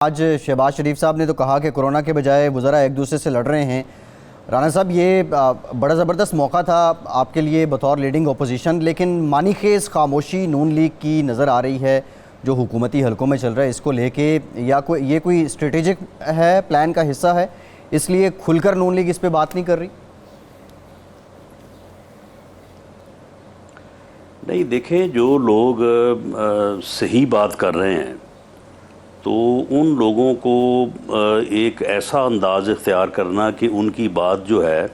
आज शहबाज शरीफ साहब ने तो कहा कि कोरोना के बजाय वज़रा एक दूसरे से लड़ रहे हैं। राना साहब, ये बड़ा ज़बरदस्त मौका था आपके लिए बतौर लीडिंग अपोजिशन, लेकिन मानीखेज़ खामोशी नून लीग की नज़र आ रही है जो हुकूमती हलकों में चल रहा है इसको लेके, या ये कोई स्ट्रेटेजिक है, प्लान का हिस्सा है, इसलिए खुलकर नून लीग इस पर बात नहीं कर रही? नहीं, देखें, जो लोग सही बात कर रहे हैं तो उन लोगों को एक ऐसा अंदाज़ इख्तियार करना कि उनकी बात जो है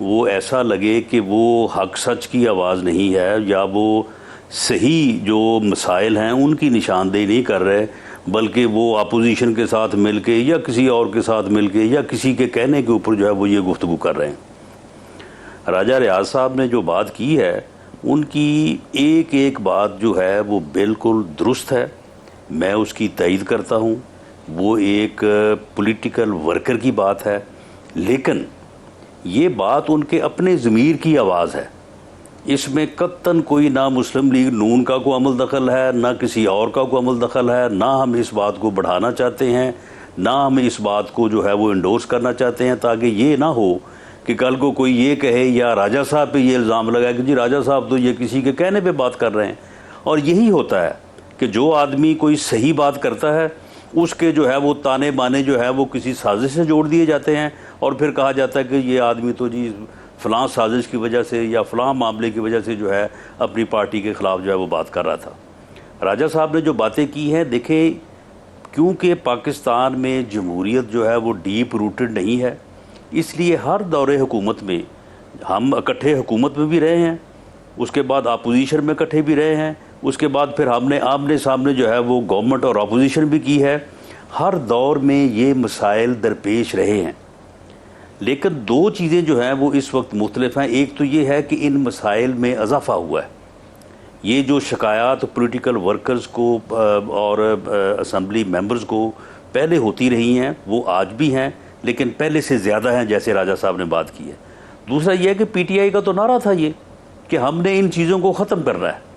वो ऐसा लगे कि वो हक सच की आवाज़ नहीं है, या वो सही जो मसाइल हैं उनकी निशानदेही नहीं कर रहे, बल्कि वो अपोजिशन के साथ मिलके या किसी और के साथ मिलके या किसी के कहने के ऊपर जो है वो ये गुफ्तगू कर रहे हैं। राजा रियाज साहब ने जो बात की है, उनकी एक एक बात जो है वो बिल्कुल दुरुस्त है, मैं उसकी तायीद करता हूँ। वो एक पॉलिटिकल वर्कर की बात है, लेकिन ये बात उनके अपने ज़मीर की आवाज़ है। इसमें कत्तन कोई ना मुस्लिम लीग नून का कोई अमल दखल है, ना किसी और का कोई अमल दखल है, ना हम इस बात को बढ़ाना चाहते हैं, ना हम इस बात को जो है वो इंडोर्स करना चाहते हैं, ताकि ये ना हो कि कल को कोई ये कहे या राजा साहब पे ये इल्ज़ाम लगाए कि जी राजा साहब तो ये किसी के कहने पे बात कर रहे हैं। और यही होता है कि जो आदमी कोई सही बात करता है उसके जो है वो ताने बाने जो है वो किसी साजिश से जोड़ दिए जाते हैं, और फिर कहा जाता है कि ये आदमी तो जी फ़लाँ साजिश की वजह से या फ़लाँ मामले की वजह से जो है अपनी पार्टी के ख़िलाफ़ जो है वो बात कर रहा था। राजा साहब ने जो बातें की हैं, देखें, क्योंकि पाकिस्तान में जमहूरियत जो है वो डीप रूटेड नहीं है, इसलिए हर दौरे हुकूमत में हम इकट्ठे हुकूमत में भी रहे हैं, उसके बाद अपोजिशन में इकट्ठे भी रहे हैं, उसके बाद फिर हमने आमने सामने जो है वो गवर्नमेंट और अपोजिशन भी की है। हर दौर में ये मसाइल दरपेश रहे हैं, लेकिन दो चीज़ें जो हैं वो इस वक्त मुख्तलिफ हैं। एक तो ये है कि इन मसाइल में इजाफा हुआ है। ये जो शिकायत पॉलिटिकल वर्कर्स को और असम्बली मेंबर्स को पहले होती रही हैं वो आज भी हैं, लेकिन पहले से ज़्यादा हैं, जैसे राजा साहब ने बात की है। दूसरा यह है कि पीटीआई का तो नारा था ये कि हमने इन चीज़ों को ख़त्म करना है।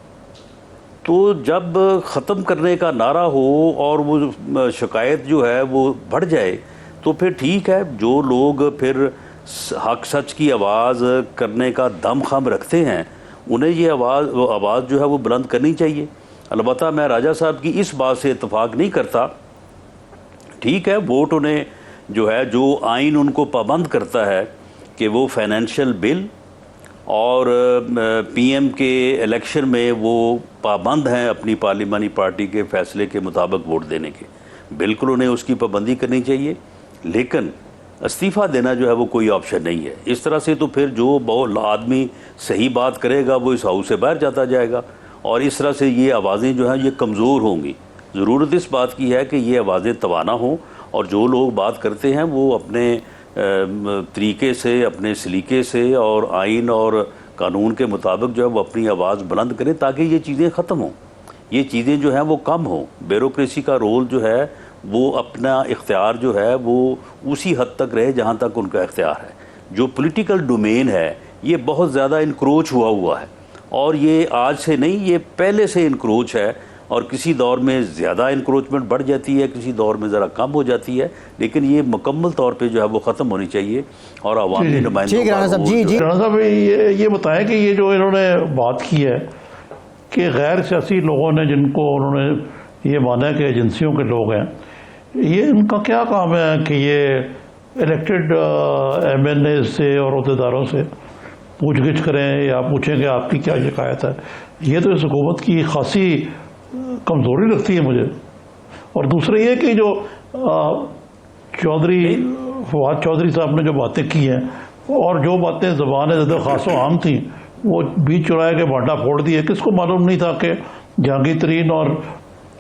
तो जब ख़त्म करने का नारा हो और वो शिकायत जो है वो बढ़ जाए तो फिर ठीक है, जो लोग फिर हक सच की आवाज़ करने का दम खम रखते हैं उन्हें ये आवाज़ जो है वो बुलंद करनी चाहिए। अलबत्ता मैं राजा साहब की इस बात से इत्तफाक नहीं करता। ठीक है, वोट उन्हें जो है, जो आइन उनको पाबंद करता है कि वो फाइनेंशियल बिल और पीएम के इलेक्शन में वो पाबंद हैं अपनी पार्लिमानी पार्टी के फैसले के मुताबिक वोट देने के, बिल्कुल उन्हें उसकी पाबंदी करनी चाहिए, लेकिन इस्तीफ़ा देना जो है वो कोई ऑप्शन नहीं है। इस तरह से तो फिर जो बहुत आदमी सही बात करेगा वो इस हाउस से बाहर जाता जाएगा, और इस तरह से ये आवाज़ें जो हैं ये कमज़ोर होंगी। ज़रूरत इस बात की है कि ये आवाज़ें तवाना हों, और जो लोग बात करते हैं वो अपने तरीके से, अपने सलीके से और आइन और कानून के मुताबिक जो है वो अपनी आवाज़ बुलंद करें, ताकि ये चीज़ें ख़त्म हों, ये चीज़ें जो हैं वो कम हों। ब्यूरोक्रेसी का रोल जो है वो अपना इख्तियार जो है वो उसी हद तक रहे जहाँ तक उनका इख्तियार है। जो पॉलिटिकल डोमेन है ये बहुत ज़्यादा इनक्रोच हुआ है, और ये आज से नहीं, ये पहले से इनक्रोच है, और किसी दौर में ज़्यादा इंक्रोचमेंट बढ़ जाती है, किसी दौर में ज़रा कम हो जाती है, लेकिन ये मुकम्मल तौर पे जो है वो ख़त्म होनी चाहिए। और अवामी नुमाइंदों राणा साहब ये बताएं कि ये जो इन्होंने बात की है कि गैर सियासी लोगों ने, जिनको उन्होंने ये माना है कि एजेंसियों के लोग हैं, ये इनका क्या काम है कि ये इलेक्टेड एमएनए से और अहदेदारों से पूछगिछ करें या पूछें कि आपकी क्या शिकायत है? ये तो इस हुकूमत की खासी कमज़ोरी लगती है मुझे। और दूसरा ये कि जो फवाद चौधरी साहब ने जो बातें की हैं, और जो बातें ज़बान ज़्यादा ख़ास आम थी, वो बीच चुराए के भांडा फोड़ दिए। किसको मालूम नहीं था कि जहांगीर तरीन और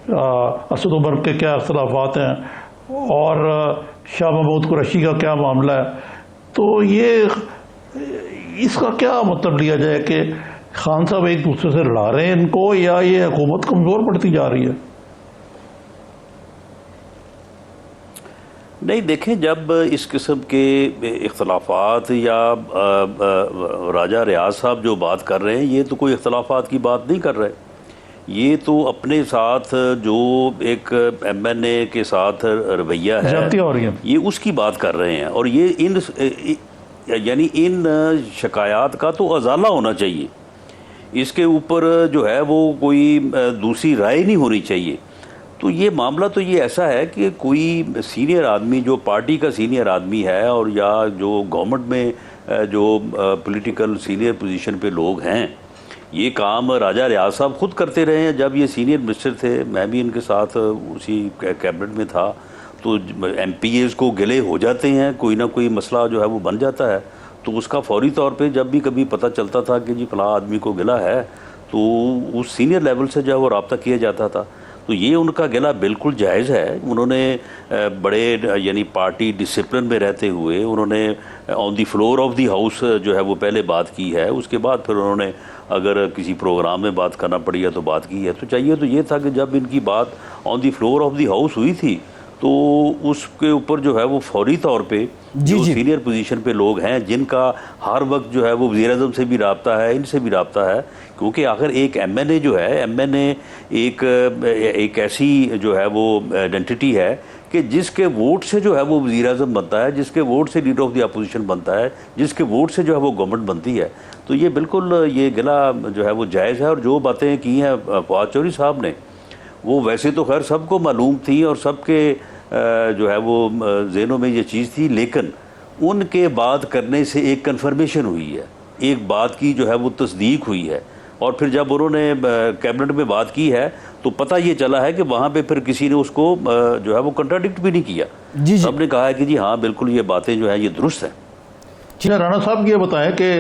असद उमर के क्या अख्तलाफात हैं, और शाह महमूद कुरैशी का क्या मामला है। तो ये इसका क्या मतलब लिया जाए कि खान साहब एक दूसरे से लड़ा रहे हैं इनको, या ये हुकूमत कमज़ोर पड़ती जा रही है? नहीं, देखें, जब इस किस्म के इख्तलाफात या राजा रियाज साहब जो बात कर रहे हैं, ये तो कोई इख्तलाफात की बात नहीं कर रहे। ये तो अपने साथ जो एक MNA के साथ रवैया है, ज्यादतियां हो रही हैं, ये उसकी बात कर रहे हैं। और ये यानी इन शिकायत का तो अजाला होना चाहिए, इसके ऊपर जो है वो कोई दूसरी राय नहीं होनी चाहिए। तो ये मामला तो ये ऐसा है कि कोई सीनियर आदमी जो पार्टी का सीनियर आदमी है और या जो गवर्नमेंट में जो पॉलिटिकल सीनियर पोजीशन पे लोग हैं, ये काम राजा रियाज साहब खुद करते रहे हैं। जब ये सीनियर मिनिस्टर थे, मैं भी इनके साथ उसी कैबिनेट में था, तो MPAs को गिले हो जाते हैं, कोई ना कोई मसला जो है वो बन जाता है, तो उसका फौरी तौर पे जब भी कभी पता चलता था कि जी फलां आदमी को गिला है, तो उस सीनियर लेवल से जो है वो रब्ता किया जाता था। तो ये उनका गिला बिल्कुल जायज़ है। उन्होंने बड़े यानी पार्टी डिसिप्लिन में रहते हुए उन्होंने on the floor of the house जो है वो पहले बात की है, उसके बाद फिर उन्होंने अगर किसी प्रोग्राम में बात करना पड़ी है तो बात की है। तो चाहिए तो ये था कि जब इनकी बात on the floor of the house हुई थी, तो उसके ऊपर जो है वो फौरी तौर पे जो सीनियर पोजीशन पे लोग हैं, जिनका हर वक्त जो है वो वज़ीर-ए-आज़म से भी रब्ता है, इनसे भी रब्ता है, क्योंकि आखिर एक MNA जो है, MNA एक ऐसी जो है वो आइडेंटिटी है कि जिसके वोट से जो है वो वज़ीर-ए-आज़म बनता है, जिसके वोट से लीडर ऑफ द अपोजिशन बनता है, जिसके वोट से जो है वो गवर्नमेंट बनती है। तो ये बिल्कुल ये गिला जो है वो जायज़ है। और जो बातें की हैं फवाद चौधरी साहब ने, वो वैसे तो खैर सबको मालूम थी और सबके जो है वो ज़हनों में ये चीज़ थी, लेकिन उनके बात करने से एक कन्फर्मेशन हुई है, एक बात की जो है वो तस्दीक हुई है। और फिर जब उन्होंने कैबिनेट में बात की है तो पता ये चला है कि वहाँ पे फिर किसी ने उसको जो है वो कंट्राडिक्ट भी नहीं किया। सबने कहा है कि जी हाँ बिल्कुल ये बातें जो हैं ये दुरुस्त हैं। जी राणा साहब ये बताएं कि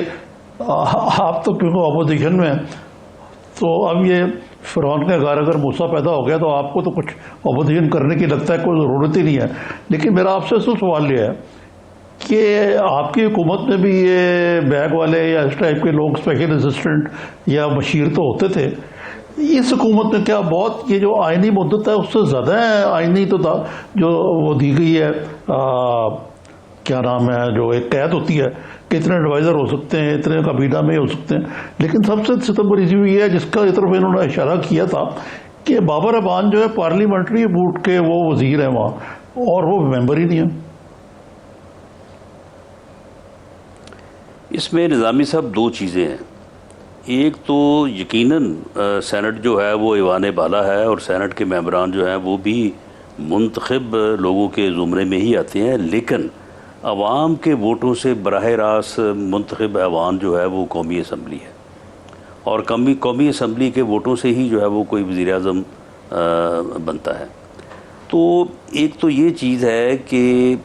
आप तो क्योंकि अपोजिशन में, तो अब ये फ़िरौन के घर अगर मूसा पैदा हो गया तो आपको तो कुछ अपोजिशन करने की लगता है कोई ज़रूरत ही नहीं है। लेकिन मेरा आपसे तो सवाल ये है कि आपकी हुकूमत में भी ये बैग वाले या इस टाइप के लोग, स्पेशल असिस्टेंट या बशीर तो होते थे। इस हुकूमत में क्या बहुत ये जो आइनी मुद्दत है उससे ज़्यादा है? आइनी तो जो वो दी गई है क्या नाम है, जो एक कैद होती है कि इतने एडवाइज़र हो सकते हैं, इतने काबीना में हो सकते हैं। लेकिन सबसे सितम्बरी हुई है जिसका तरफ इन्होंने इशारा किया था कि बाबर अबान जो है पार्लियामेंट्री बोर्ड के वो वजीर हैं वहाँ, और वो मेंबर ही नहीं है। इसमें निज़ामी साहब दो चीज़ें हैं। एक तो यकीनन सेनेट जो है वो ईवान बाला है और सेनेट के मेंबरान जो हैं वो भी मुंतखब लोगों के ज़ुमरे में ही आते हैं, लेकिन अवाम के वोटों से बराह रास्त मुंतखब ऐवान जो है वो कौमी असम्बली है, और कौमी असम्बली के वोटों से ही जो है वो कोई वज़ीर-ए-आज़म बनता है। तो एक तो ये चीज़ है कि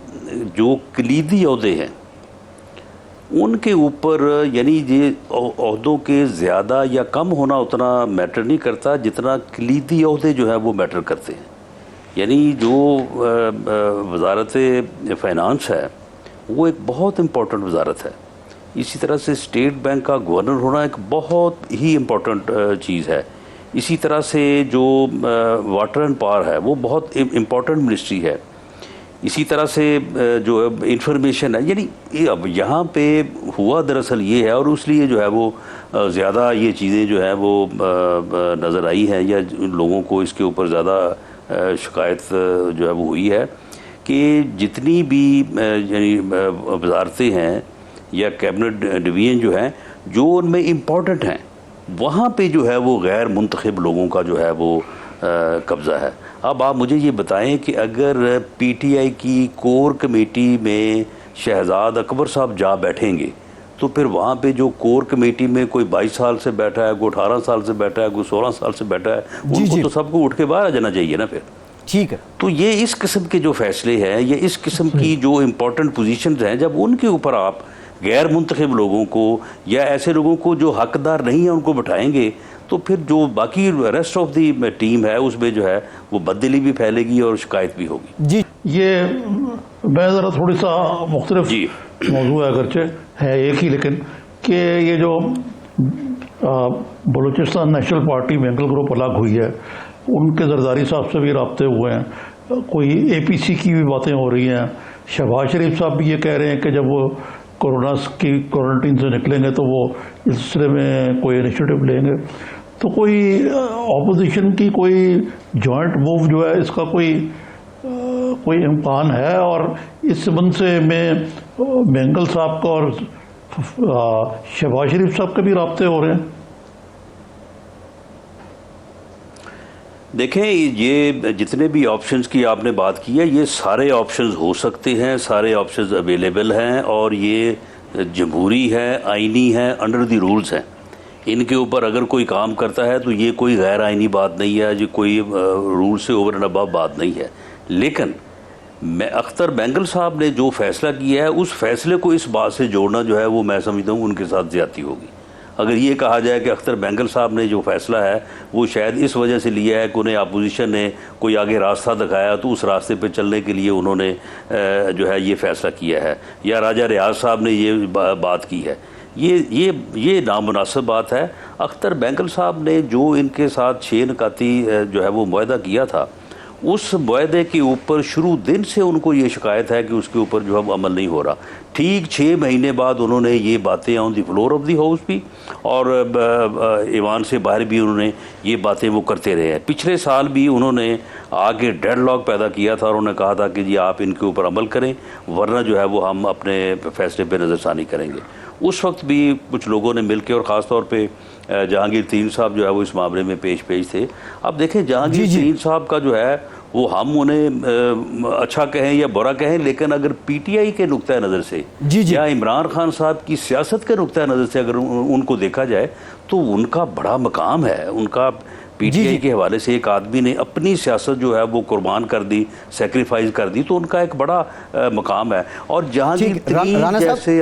जो कलीदी ओहदे हैं उनके ऊपर, यानी ये ओहदों के ज़्यादा या कम होना उतना मैटर नहीं करता जितना कलीदी ओहदे जो है वो मैटर करते हैं। यानी जो वज़ारत फ़ाइनांस है वो एक बहुत इम्पोर्टेंट वज़ारत है। इसी तरह से स्टेट बैंक का गवर्नर होना एक बहुत ही इम्पोर्टेंट चीज़ है। इसी तरह से जो वाटर एंड पावर है वो बहुत इम्पोर्टेंट मिनिस्ट्री है। इसी तरह से जो इंफॉर्मेशन है, यानी अब यहाँ पे हुआ दरअसल ये है, और इसलिए जो है वो ज़्यादा ये चीज़ें जो है वो नज़र आई हैं या लोगों को इसके ऊपर ज़्यादा शिकायत जो है वो हुई है कि जितनी भी यानी वजारतें हैं या कैबिनेट डिवीज़न जो हैं जो उनमें इम्पोर्टेंट हैं, वहाँ पे जो है वो गैर मुंतखब लोगों का जो है वो कब्ज़ा है। अब आप मुझे ये बताएं कि अगर PTI की कोर कमेटी में शहजाद अकबर साहब जा बैठेंगे तो फिर वहाँ पे जो कोर कमेटी में कोई 22 साल से बैठा है, कोई 18 साल से बैठा है, कोई 16 साल से बैठा है, उनको तो सबको उठ के बाहर आ जाना चाहिए ना फिर। ठीक है। तो ये इस किस्म के जो फैसले हैं, ये इस किस्म की जो इम्पोर्टेंट पोजीशंस हैं, जब उनके ऊपर आप गैर मुंतखब लोगों को या ऐसे लोगों को जो हकदार नहीं है उनको बिठाएंगे, तो फिर जो बाकी रेस्ट ऑफ दी टीम है उसमें जो है वो बददिली भी फैलेगी और शिकायत भी होगी। जी, ये मैं ज़रा थोड़ी सा मुख्तलिफ मौजू है, अगरचे है एक ही, लेकिन कि ये जो Balochistan national party Mengal group अलग हुई है, उनके जरदारी साहब से भी रब्ते हुए हैं, कोई APC की भी बातें हो रही हैं। शहबाज शरीफ साहब भी ये कह रहे हैं कि जब वो कोरोना की क्वारंटीन से निकलेंगे तो वो इस सिलसिले में कोई इनिशिएटिव लेंगे। तो कोई ऑपोजिशन की कोई जॉइंट मूव जो है इसका कोई इम्कान है? और इस संबंध से मैं बेंगल साहब का और शहबाज शरीफ साहब के भी राब्ते हो रहे हैं। देखें, ये जितने भी ऑप्शंस की आपने बात की है, ये सारे ऑप्शंस हो सकते हैं, सारे ऑप्शंस अवेलेबल हैं और ये जमहूरी है, आइनी है, अंडर द रूल्स हैं। इनके ऊपर अगर कोई काम करता है तो ये कोई गैर आइनी बात नहीं है, ये कोई रूल से ओवर एंड अबव बात नहीं है। लेकिन मैं अख्तर बेंगल साहब ने जो फैसला किया है, उस फैसले को इस बात से जोड़ना जो है वो मैं समझता हूँ उनके साथ ज़्यादती होगी। अगर ये कहा जाए कि अख्तर बेंगल साहब ने जो फैसला है वो शायद इस वजह से लिया है कि उन्हें अपोजिशन ने कोई आगे रास्ता दिखाया तो उस रास्ते पे चलने के लिए उन्होंने जो है ये फैसला किया है, या राजा रियाज साहब ने ये बात की है, ये नामुनासिब बात है। अख्तर बेंगल साहब ने जो इनके साथ 6 नकाती जो है वो मुआहदा किया था, उस मुआहदे के ऊपर शुरू दिन से उनको ये शिकायत है कि उसके ऊपर जो है अमल नहीं हो रहा। ठीक 6 महीने बाद उन्होंने ये बातें on the floor of the house भी और ईवान से बाहर भी उन्होंने ये बातें वो करते रहे हैं। पिछले साल भी उन्होंने आगे डेडलॉक पैदा किया था और उन्होंने कहा था कि जी आप इनके ऊपर अमल करें वरना जो है वो हम अपने फैसले पर नज़रसानी करेंगे। उस वक्त भी कुछ लोगों ने मिलकर और ख़ास तौर पे जहांगीर तरीन साहब जो है वो इस मामले में पेश थे। अब देखें, जहांगीर तरीन साहब का जो है वो हम उन्हें अच्छा कहें या बुरा कहें, लेकिन अगर पीटीआई के नुक्ता नज़र से या इमरान खान साहब की सियासत के नुक्ता नज़र से अगर उनको देखा जाए तो उनका बड़ा मकाम है। उनका पीटीआई के हवाले से एक आदमी ने अपनी सियासत जो है वो कुर्बान कर दी, सेक्रीफाइस कर दी, तो उनका एक बड़ा मकाम है। और जहांगीर तरीन जैसे